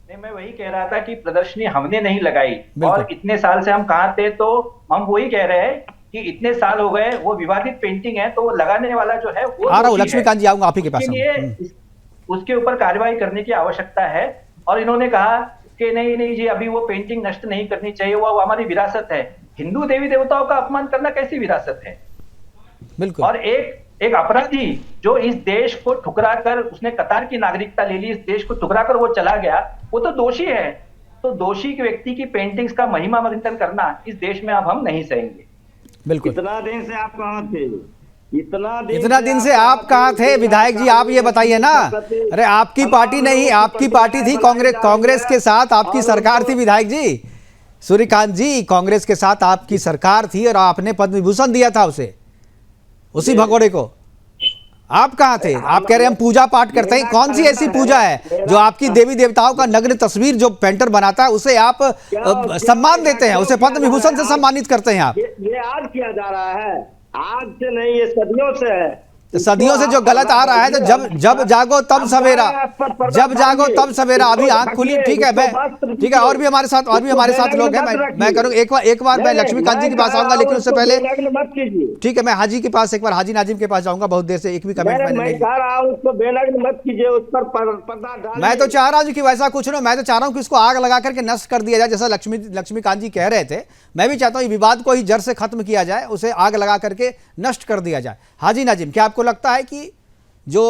Speaker 5: नहीं, मैं वही कह रहा था कि प्रदर्शनी हमने नहीं लगाई, और इतने साल से हम कहाँ थे, तो हम वही कह रहे हैं कि इतने साल हो गए, वो विवादित पेंटिंग है, तो वो लगाने वाला जो है वो
Speaker 1: आ रहा हूँ। लक्ष्मीकांत जी आऊंगा आप ही के पास।
Speaker 5: उसके ऊपर कार्रवाई करने की आवश्यकता है। और इन्होंने कहा कि नहीं नहीं जी, अभी वो पेंटिंग नष्ट नहीं करनी चाहिए, वो हमारी विरासत है। हिंदू देवी देवताओं का अपमान करना कैसी विरासत है?
Speaker 1: बिल्कुल।
Speaker 5: और एक अपराधी जो इस देश को ठुकरा कर, उसने कतार की नागरिकता ले ली, इस देश को ठुकरा कर वो चला गया, वो तो दोषी है। तो दोषी के व्यक्ति की पेंटिंग्स का महिमा मंथन करना इस देश में अब हम नहीं सहेंगे।
Speaker 1: बिल्कुल।
Speaker 6: इतना दिन से आप कहाँ थे?
Speaker 1: इतना दिन से आप कहाँ थे विधायक जी? आप ये बताइए ना। अरे आपकी पार्टी नहीं, आपकी पार्टी थी कांग्रेस के साथ आपकी सरकार थी विधायक जी। सूर्यकांत जी, कांग्रेस के साथ आपकी सरकार थी और आपने पद्म विभूषण दिया था उसी भगोड़े को। आप कहाँ थे? आप कह रहे हैं हम पूजा पाठ करते हैं। कौन सी ऐसी पूजा है जो आपकी देवी देवताओं का नग्न तस्वीर जो पेंटर बनाता है उसे आप सम्मान देते हैं, उसे पद्म विभूषण से सम्मानित करते हैं आप?
Speaker 6: ये आज किया जा रहा है, आज से नहीं, ये सदियों से है।
Speaker 1: सदियों से जो गलत आ रहा है, तो जब जागो तब सवेरा, जब जागो तब सवेरा। अभी आंख खुली। ठीक है, मैं ठीक है, और भी हमारे साथ लोग हैं। मैं करूँ एक बार मैं लक्ष्मीकांत जी के पास आऊंगा, लेकिन उससे पहले ठीक है मैं हाजी के पास एक बार, हाजी नाजिम के पास जाऊंगा। बहुत देर से एक भी कमेंट मैंने नहीं। मैं तो चाह रहा हूँ कि वैसा कुछ ना, मैं तो चाह रहा हूँ कि इसको आग लगा करके नष्ट कर दिया जाए, जैसा लक्ष्मीकांत जी कह रहे थे। मैं भी चाहता हूँ विवाद को ही जड़ से खत्म किया जाए, उसे आग लगा करके नष्ट कर दिया जाए। हाजी नाजिम, क्या आपको लगता है कि जो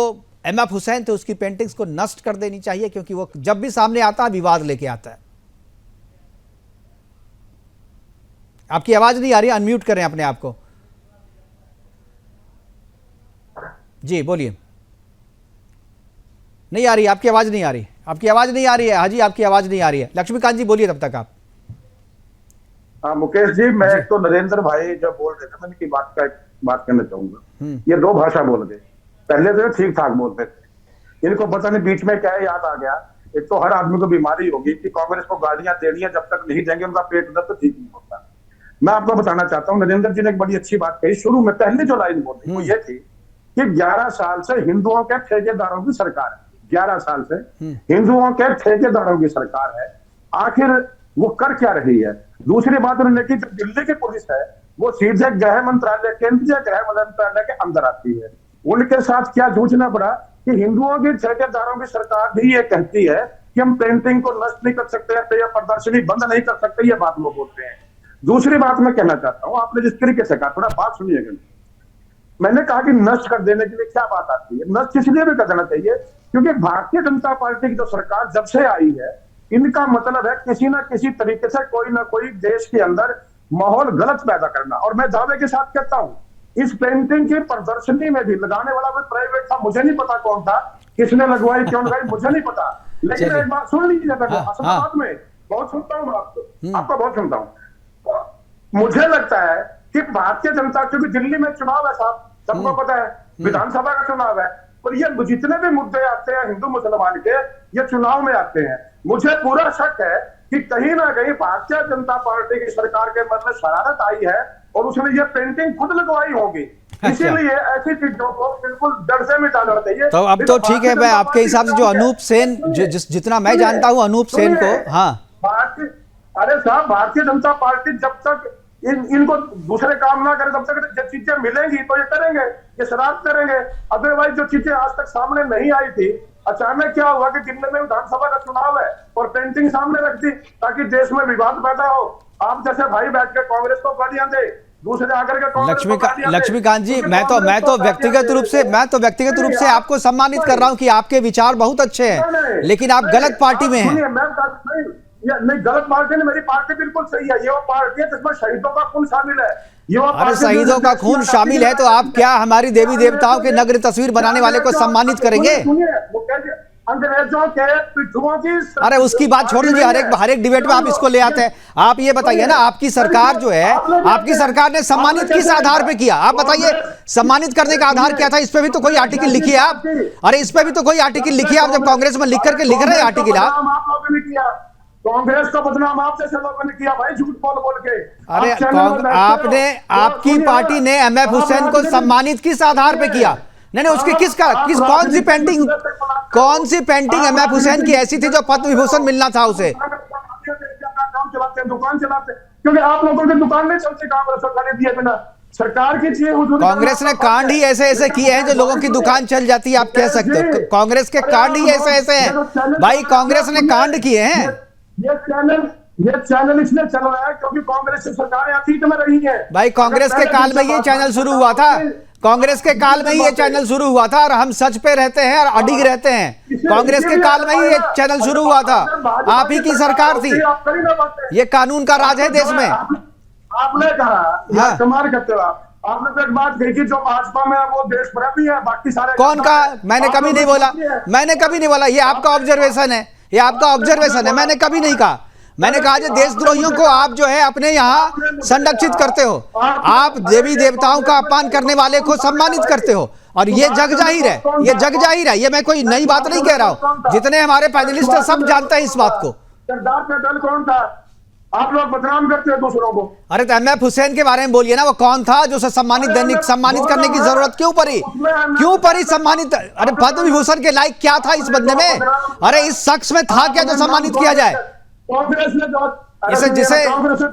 Speaker 1: एमएफ हुसैन थे उसकी पेंटिंग्स को नष्ट कर देनी चाहिए, क्योंकि वो जब भी सामने आता है विवाद लेके आता है? आपकी आवाज नहीं आ रही, अनम्यूट करें अपने आप को। जी बोलिए। नहीं आ रही, आपकी आवाज नहीं आ रही, आपकी आवाज नहीं आ रही है हाजी, आपकी आवाज नहीं आ रही है। लक्ष्मीकांत जी बोलिए तब तक आप।
Speaker 4: हाँ मुकेश जी, मैं तो नरेंद्र भाई जब बोल रहे थे, मैं इनकी बात करना चाहूंगा। ये दो भाषा बोल गए। पहले तो ठीक ठाक बोलते थे, इनको पता नहीं बीच में क्या याद आ गया। एक तो हर आदमी को बीमारी होगी कि कांग्रेस को गालियां देनी है, जब तक नहीं देंगे उनका पेट दर्द तो ठीक नहीं होता। मैं आपको बताना चाहता हूँ, नरेंद्र जी ने एक बड़ी अच्छी बात कही शुरू में। पहले जो लाइन बोली वो ये थी कि 11 साल से हिंदुओं के ठेकेदारों की सरकार है। 11 साल से हिंदुओं के ठेकेदारों की सरकार है, आखिर वो कर क्या रही है? दूसरी बात उन्होंने की, जो दिल्ली की पुलिस है वो सीधे गृह मंत्रालय, केंद्रीय गृह मंत्रालय के अंदर आती है। उनके साथ क्या जूझना पड़ा कि हिंदुओं की ठेकेदारों की सरकार भी ये कहती है कि हम पेंटिंग को नष्ट नहीं कर सकते या प्रदर्शनी बंद नहीं कर सकते, ये बात वो बोलते हैं। दूसरी बात मैं कहना चाहता हूँ, आपने जिस तरीके से कहा, थोड़ा बात सुनिएगा। मैंने कहा कि नष्ट कर देने के लिए क्या बात आती है? नष्ट इसलिए भी कर देना चाहिए क्योंकि भारतीय जनता पार्टी की जो सरकार जब से आई है, इनका मतलब है किसी ना किसी तरीके से कोई ना कोई देश के अंदर माहौल गलत पैदा करना। और मैं दावे के साथ कहता हूं, इस पेंटिंग की प्रदर्शनी में भी लगाने वाला कोई प्राइवेट था, मुझे नहीं पता कौन था, किसने लगवाई क्यों लगवाई मुझे नहीं पता, लेकिन एक बात सुन लीजिए, बाद में बहुत सुनता हूँ आपको बहुत सुनता हूँ। मुझे लगता है कि भारतीय जनता, क्योंकि दिल्ली में चुनाव है साहब, सबको पता है, विधानसभा का चुनाव है, और ये जितने भी मुद्दे आते हैं हिंदू मुसलमान के, ये चुनाव में आते हैं। मुझे पूरा शक है कि कहीं ना कहीं भारतीय जनता पार्टी की सरकार के मन में शरारत आई है और उसने ये पेंटिंग खुद लगवाई होगी। इसीलिए ऐसी चीजों को बिल्कुल डर से मिटाना चाहिए।
Speaker 1: तो अब तो ठीक है, मैं आपके हिसाब से जो अनूप सेन, जितना मैं जानता हूँ अनूप सेन को, हाँ
Speaker 4: अरे साहब, भारतीय जनता पार्टी जब तक इनको दूसरे काम ना करे तब तक जब चीजें मिलेंगी तो ये करेंगे, ये शरारत करेंगे। अदरवाइज जो चीजें आज तक सामने नहीं आई थी, अचानक क्या हुआ कि दिल्ली में विधानसभा का चुनाव है और पेंटिंग सामने रख दी ताकि देश में विवाद पैदा हो। आप जैसे भाई बैठ के कांग्रेस को गालियां दे, दूसरे आकर के
Speaker 1: लक्ष्मीकांत जी, मैं तो व्यक्तिगत रूप से आपको सम्मानित कर रहा हूं कि आपके विचार बहुत अच्छे हैं, लेकिन आप गलत पार्टी में हैं।
Speaker 4: नहीं, गलत पार्टी नहीं, मेरी पार्टी बिल्कुल सही है। ये वो पार्टी है जिसमें शहीदों का खून शामिल है।
Speaker 1: अरे शहीदों का खून शामिल है तो आप क्या हमारी देवी देवताओं के नग्न तस्वीर बनाने वाले को सम्मानित करेंगे?
Speaker 4: अंग्रेजों के पिट्ठुओं की,
Speaker 1: अरे उसकी बात छोड़ दीजिए, हर एक डिबेट में आप इसको ले आते हैं। आप ये बताइए ना, आपकी सरकार जो है, आपकी सरकार ने सम्मानित किस आधार पे किया? आप बताइए, सम्मानित करने का आधार क्या था? इस पे भी तो कोई आर्टिकल लिखिए आप। अरे इस पे भी तो कोई आर्टिकल लिखिए आप, जब कांग्रेस में लिख करके लिख रहे हैं आर्टिकल आप।
Speaker 4: कांग्रेस का बदनाम आप जैसे लोगों ने किया भाई, झूठ बोल के।
Speaker 1: अरे आपने, आपकी पार्टी ने MF हुसैन को सम्मानित किस आधार पे किया? नहीं, उसकी कौन सी पेंटिंग MF हुसैन की ऐसी थी जो पद्म विभूषण मिलना था उसे?
Speaker 4: दुकान चलाते, क्योंकि आप लोगों की दुकान नहीं चलती कांग्रेस दिए बिना। सरकार की चीज
Speaker 1: कांग्रेस ने कांड ही ऐसे किए हैं जो लोगों की दुकान चल जाती है, आप कह सकते हो। कांग्रेस के कांड ही ऐसे हैं भाई, कांग्रेस ने कांड किए हैं।
Speaker 4: ये चैनल इसलिए चल रहा है क्योंकि कांग्रेस की सरकारें अतीत में रही है
Speaker 1: भाई। कांग्रेस के काल में ये चैनल शुरू हुआ था, कांग्रेस के काल में ही ये चैनल शुरू हुआ था, और हम सच पे रहते हैं और अडिग रहते हैं। कांग्रेस के काल में ही ये चैनल शुरू हुआ था, आप ही की सरकार थी। ये कानून का राज है देश में।
Speaker 4: आपने कहा कमाल करते हो आपने तो एक बात कही कि जो भाजपा में वो देशप्रेमी है, बाकी सारे
Speaker 1: कौन कहा? मैंने कभी नहीं बोला, ये आपका ऑब्जर्वेशन है, ये आपका ऑब्जर्वेशन है। मैंने कभी नहीं कहा। मैंने कहा जो देशद्रोहियों को आप जो है अपने यहाँ संरक्षित करते हो, आप देवी देवताओं का अपमान करने वाले को सम्मानित करते हो, और ये जग जाहिर है, ये मैं कोई नई बात नहीं कह रहा हूँ। जितने हमारे पैनलिस्ट हैं सब जानते हैं इस बात को।
Speaker 4: सरदार का दल कौन था? आप लोग बदनाम करते हो दूसरों को।
Speaker 1: अरे तो MF हुसैन के बारे में बोलिए ना, वो कौन था जो सम्मानित करने की जरूरत क्यों पड़ी सम्मानित? अरे पद्म विभूषण के लायक क्या था इस बंदे में? अरे इस शख्स में था क्या जो सम्मानित किया जाए?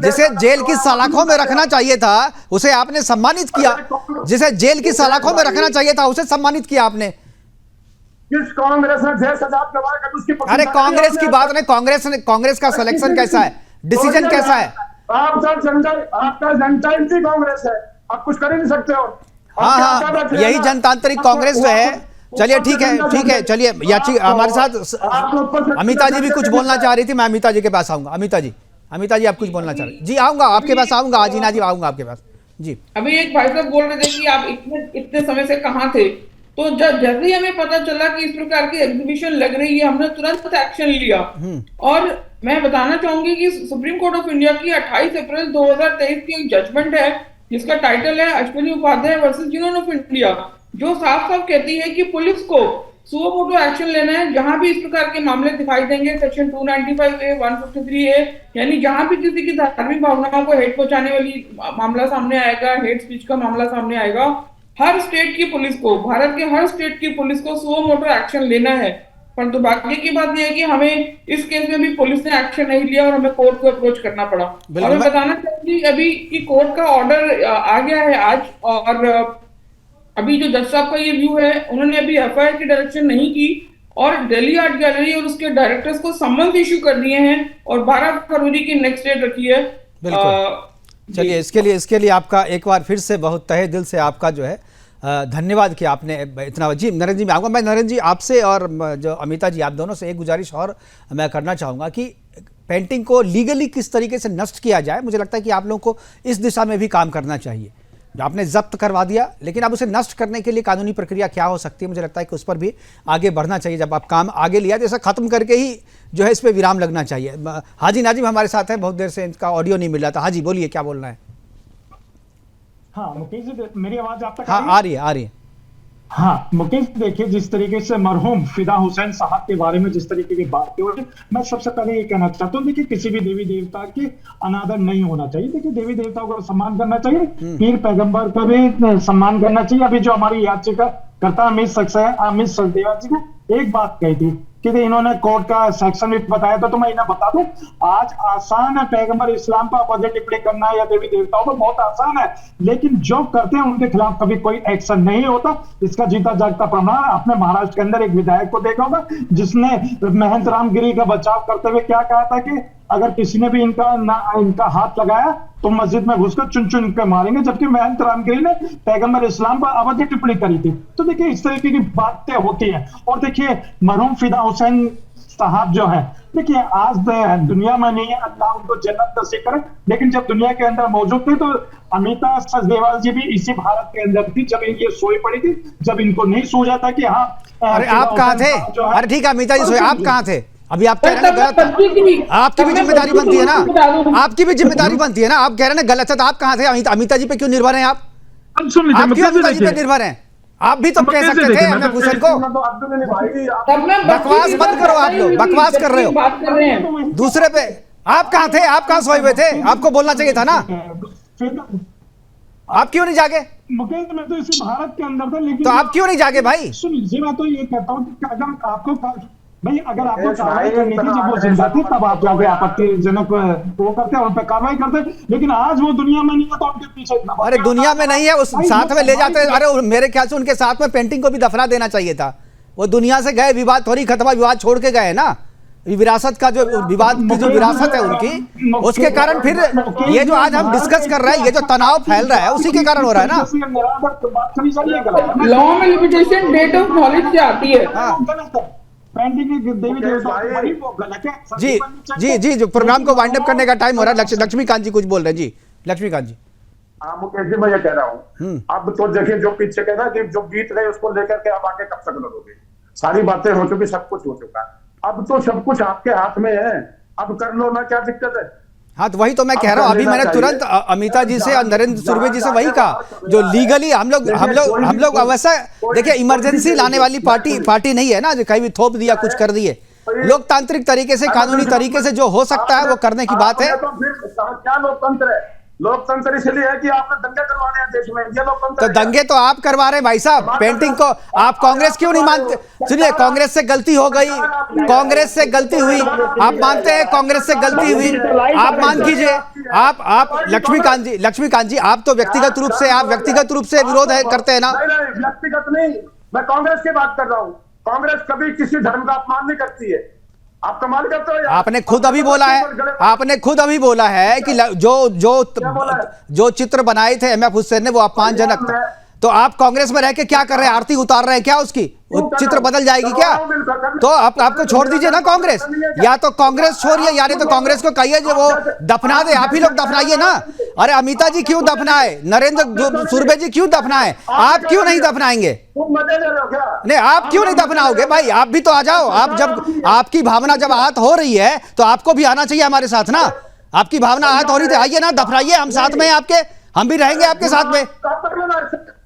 Speaker 1: जिसे जेल की सलाखों में रखना चाहिए था उसे आपने सम्मानित किया, जिसे जेल की सलाखों में रखना चाहिए था उसे सम्मानित किया आपने।
Speaker 4: किस कांग्रेस ने जेल सजा करवाया?
Speaker 1: अरे कांग्रेस की बात नहीं, कांग्रेस का सिलेक्शन कैसा है, डिसीजन कैसा है?
Speaker 4: आपका जनतांत्रिक कांग्रेस है, आप कुछ कर ही नहीं सकते हो।
Speaker 1: हाँ, यही जनतांत्रिक कांग्रेस जो है। चलिए ठीक है, चलिए हमारे साथ अमिता जी भी कुछ बोलना चाह रही थी। मैं अमिता जी के पास आऊंगा। अमिता जी आप कुछ बोलना चाह रही? जी आऊंगा आपके पास, आऊंगा आज ही ना जी, आऊंगा आपके पास जी।
Speaker 3: अभी एक भाई साहब बोल रहे थे कि आप इतने समय से कहाँ थे, तो जैसे ही हमें पता चला कि इस प्रकार की एग्जीबिशन लग रही है, हमने तुरंत एक्शन लिया। और मैं बताना चाहूंगी कि सुप्रीम कोर्ट ऑफ इंडिया की 28 अप्रैल 2023 की एक जजमेंट है जिसका टाइटल है Ashwini Upadhyay versus Union of India, जो साफ साफ कहती है कि पुलिस को सुओ मोटो एक्शन लेना है जहां भी इस प्रकार के मामले दिखाई देंगे। सेक्शन 295A 153A, यानी जहां भी किसी की धार्मिक भावनाओं को हेट पहुंचाने वाली मामला सामने आएगा, हेट स्पीच का मामला सामने आएगा, हर स्टेट की पुलिस को, भारत के हर स्टेट की पुलिस को सुओ मोटो एक्शन लेना है। पर दुर्भाग्य की बात यह है कि हमें इस केस में भी पुलिस ने एक्शन नहीं लिया और हमें कोर्ट को अप्रोच करना पड़ा। और मैं बताना चाहूंगी अभी कि कोर्ट का ऑर्डर आ गया है आज, और अभी जो जज साहब का ये व्यू है, उन्होंने अभी FIR की डायरेक्शन नहीं की और दिल्ली आर्ट गैलरी और उसके डायरेक्टर्स को समन्स इश्यू कर दिए हैं और 12 फरवरी की नेक्स्ट डेट रखी है।
Speaker 1: चलिए इसके लिए आपका एक बार फिर से बहुत तहे दिल से आपका जो है धन्यवाद कि आपने इतना। जी नरेंद्र जी मैं आऊँगा। मैं नरेंद्र जी आपसे और जो अमिता जी आप दोनों से एक गुजारिश और मैं करना चाहूँगा कि पेंटिंग को लीगली किस तरीके से नष्ट किया जाए। मुझे लगता है कि आप लोगों को इस दिशा में भी काम करना चाहिए। आपने जब्त करवा दिया, लेकिन अब उसे नष्ट करने के लिए कानूनी प्रक्रिया क्या हो सकती है, मुझे लगता है कि उस पर भी आगे बढ़ना चाहिए। जब आप काम आगे लिया तो इसे खत्म करके ही जो है इस पर विराम लगना चाहिए। हाजी नाजिम हमारे साथ है, बहुत देर से इनका ऑडियो नहीं मिल रहा था। हाजी बोलिए क्या बोलना है?
Speaker 7: हाँ मुकेश जी, मेरी आवाज आप तक
Speaker 1: हाँ आ रही है।
Speaker 7: हाँ मुकेश, देखिए जिस तरीके से मरहूम फिदा हुसैन साहब के बारे में जिस तरीके की बात की हुई, मैं सबसे पहले ये कहना चाहता हूँ, देखिए किसी भी देवी देवता के अनादर नहीं होना चाहिए। देखिए देवी देवताओं का सम्मान करना चाहिए, पीर पैगंबर का भी सम्मान करना चाहिए। अभी जो हमारी याचिका करता अमित सचदेवा जी ने एक बात कही थी कि इन्होंने कोर्ट का सेक्शन भी बताया था, तो मैं इन्हें बता दूं, आज आसान है पैगंबर इस्लाम पर अपॉजिट टिप्पणी करना या देवी देवताओं पर, बहुत आसान है, लेकिन जो करते हैं उनके खिलाफ कभी कोई एक्शन नहीं होता। इसका जीता जागता प्रमाण आपने महाराष्ट्र के अंदर एक विधायक को देखा होगा जिसने महंत रामगिरी का बचाव करते हुए क्या कहा था कि अगर किसी ने भी इनका हाथ लगाया तो मस्जिद में घुसकर चुन चुन कर मारेंगे, जबकि महंत रामगिरी ने पैगंबर इस्लाम पर अवैध टिप्पणी करी थी। तो देखिए इस तरीके की बातें होती हैं। और देखिए मरहूम फिदा हुसैन साहब जो है, देखिए आज दुनिया में नहीं है, अल्लाह उनको जन्नत नसीब करे, लेकिन जब दुनिया के अंदर मौजूद थे तो अमिता सचदेवा जी भी इसी भारत के अंदर थी जब ये सोई पड़ी थी, जब इनको नहीं सूझा था कि हाँ।
Speaker 1: अरे आप कहाँ थे? अरे ठीक है अमिता जी सोए, आप कहाँ थे? अभी आप कह रहे हैं गलत, आपकी भी जिम्मेदारी बनती है ना, आपकी भी जिम्मेदारी बनती है ना। आप कह रहे हैं गलत है तो आप कहाँ थे? अमिता जी पे क्यों निर्भर हैं आप? आप क्यों अमिता जी पे निर्भर हैं? आप भी तो कह सकते थे एमएफ हुसैन को। बकवास बंद करो, आप लोग बकवास कर रहे हो दूसरे पे। आप कहाँ थे? आप कहाँ सोए हुए थे? आपको बोलना चाहिए था ना, आप क्यों नहीं जागे?
Speaker 7: मुकेश मैं तो इसी भारत के अंदर था, लेकिन
Speaker 1: तो आप क्यों नहीं जागे भाई?
Speaker 7: सुन लीजिए, मैं तो ये कहता हूँ कि अगर आपको भाई अगर आपको कार्रवाई करनी थी जब वो जिंदा थी तब आप जाके आपत्तिजनक वो करते और उन पर कार्रवाई करते, लेकिन आज वो दुनिया में नहीं है तो उनके पीछे इतना।
Speaker 1: अरे दुनिया में नहीं है, उस साथ में ले जाते। अरे मेरे ख्याल से उनके साथ में पेंटिंग को भी दफना देना चाहिए था। वो दुनिया से गए, विवाद थोड़ी खत्म, विवाद छोड़ के गए ना। विरासत का जो विवाद की जो विरासत है उनकी, उसके कारण फिर ये जो आज हम डिस्कस कर रहे हैं, ये जो तनाव फैल रहा है उसी के कारण हो रहा है ना।
Speaker 3: लॉ में लिमिटेशन डेट ऑफ नॉलेज से आती है।
Speaker 1: जी जी जी, जो प्रोग्राम को वाइंड अप करने का टाइम हो रहा है। लक्ष्मीकांत जी कुछ बोल रहे हैं। जी लक्ष्मीकांत जी।
Speaker 4: हाँ मुकेश जी, मैं ये कह रहा हूँ, अब तो देखिए जो पीछे कहना कि जो बीत गए उसको लेकर के आप आगे कब तक लड़ोगे? सारी बातें हो चुकी, सब कुछ हो चुका, अब तो सब कुछ आपके हाथ में है, अब कर लो ना, क्या दिक्कत है?
Speaker 1: हाँ तो वही तो मैं कह रहा हूँ। अभी मैंने तुरंत अमिता जी से और नरेंद्र सुरवे जी से वही कहा, जो लीगली हम लोग वैसा देखिए, इमरजेंसी लाने वाली पार्टी नहीं है ना, जो कहीं भी थोप दिया कुछ कर दिए। लोकतांत्रिक तरीके से, कानूनी तरीके से जो हो सकता है वो करने की बात है।
Speaker 4: तो फिर क्या लोकतंत्र है? लोकतंत्र इसलिए है कि आपने दंगे करवाने हैं देश में, ये लोकतंत्र।
Speaker 1: तो दंगे तो आप करवा रहे हैं भाई साहब, पेंटिंग को आप कांग्रेस क्यों नहीं मानते? सुनिए, कांग्रेस से गलती हो गई, कांग्रेस से गलती हुई, आप मानते हैं कांग्रेस से गलती हुई, आप मान कीजिए। आप लक्ष्मीकांत जी आप तो व्यक्तिगत रूप से विरोध करते हैं ना?
Speaker 4: नहीं, व्यक्तिगत नहीं, मैं कांग्रेस की बात कर रहा हूँ। कांग्रेस कभी किसी धर्म का अपमान नहीं करती है। आप कमाल करते हो।
Speaker 1: आपने खुद अभी बोला है कि जो चित्र बनाए थे एमएफ हुसैन ने वो अपमानजनक था। तो आप कांग्रेस में रह के क्या कर रहे हैं? आरती उतार रहे हैं क्या उसकी? वो चित्र बदल जाएगी क्या? तो आपको छोड़ दीजिए ना कांग्रेस, या तो कांग्रेस छोड़िए, या नहीं तो कांग्रेस को कहिए जो वो दफना दे। आप ही लोग दफनाइए ना। अरे अमिता जी क्यों दफनाए? नरेंद्र सुरवे जी क्यों दफनाए? आप क्यों नहीं दफनाएंगे? नहीं, आप क्यों नहीं दफनाओगे भाई? आप भी तो आ जाओ। आप जब आपकी भावना जब आहत हो रही है तो आपको भी आना चाहिए हमारे साथ ना। आपकी भावना आहत हो रही थी, आइए ना, दफनाइए, हम साथ में हैं आपके, हम भी रहेंगे आपके साथ में।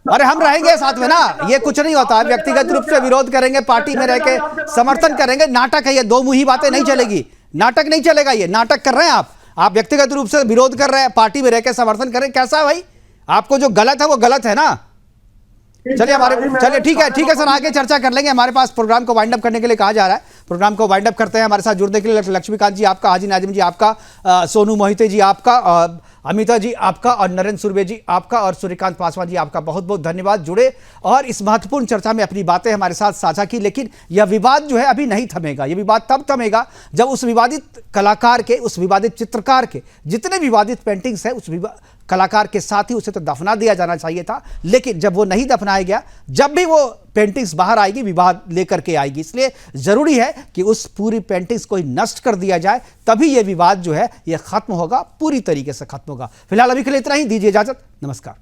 Speaker 1: अरे हम रहेंगे साथ में ना। ये कुछ नहीं होता, व्यक्तिगत रूप से विरोध करेंगे, पार्टी में रह के समर्थन करेंगे। नाटक है ये, दो मुही बातें नहीं चलेगी, नाटक नहीं चलेगा। ये नाटक कर रहे हैं आप व्यक्तिगत रूप से विरोध कर रहे हैं, पार्टी में रह के समर्थन करें। कैसा है भाई? आपको जो गलत है वो गलत है ना। चलिए ठीक है सर, आगे चर्चा कर लेंगे। हमारे पास प्रोग्राम को वाइंड अप करने के लिए कहा जा रहा है, प्रोग्राम को वाइंड अप करते हैं। हमारे साथ जुड़ने के लिए लक्ष्मीकांत जी आपका, हाजी नाजिम जी आपका, सोनू मोहिते जी आपका, अमिता जी आपका, और नरेंद्र सुरवे जी आपका, और सूर्यकांत पासवान जी आपका बहुत बहुत धन्यवाद। जुड़े और इस महत्वपूर्ण चर्चा में अपनी बातें हमारे साथ साझा की। लेकिन यह विवाद जो है अभी नहीं थमेगा। यह विवाद तब थमेगा जब उस विवादित कलाकार के, उस विवादित चित्रकार के जितने विवादित पेंटिंग्स हैं, उस कलाकार के साथ ही उसे तो दफना दिया जाना चाहिए था। लेकिन जब वो नहीं दफनाया गया, जब भी वो पेंटिंग्स बाहर आएगी विवाद लेकर के आएगी। इसलिए जरूरी है कि उस पूरी पेंटिंग्स को ही नष्ट कर दिया जाए, तभी ये विवाद जो है ये खत्म होगा, पूरी तरीके से खत्म होगा। फिलहाल अभी के लिए इतना ही, दीजिए इजाजत, नमस्कार।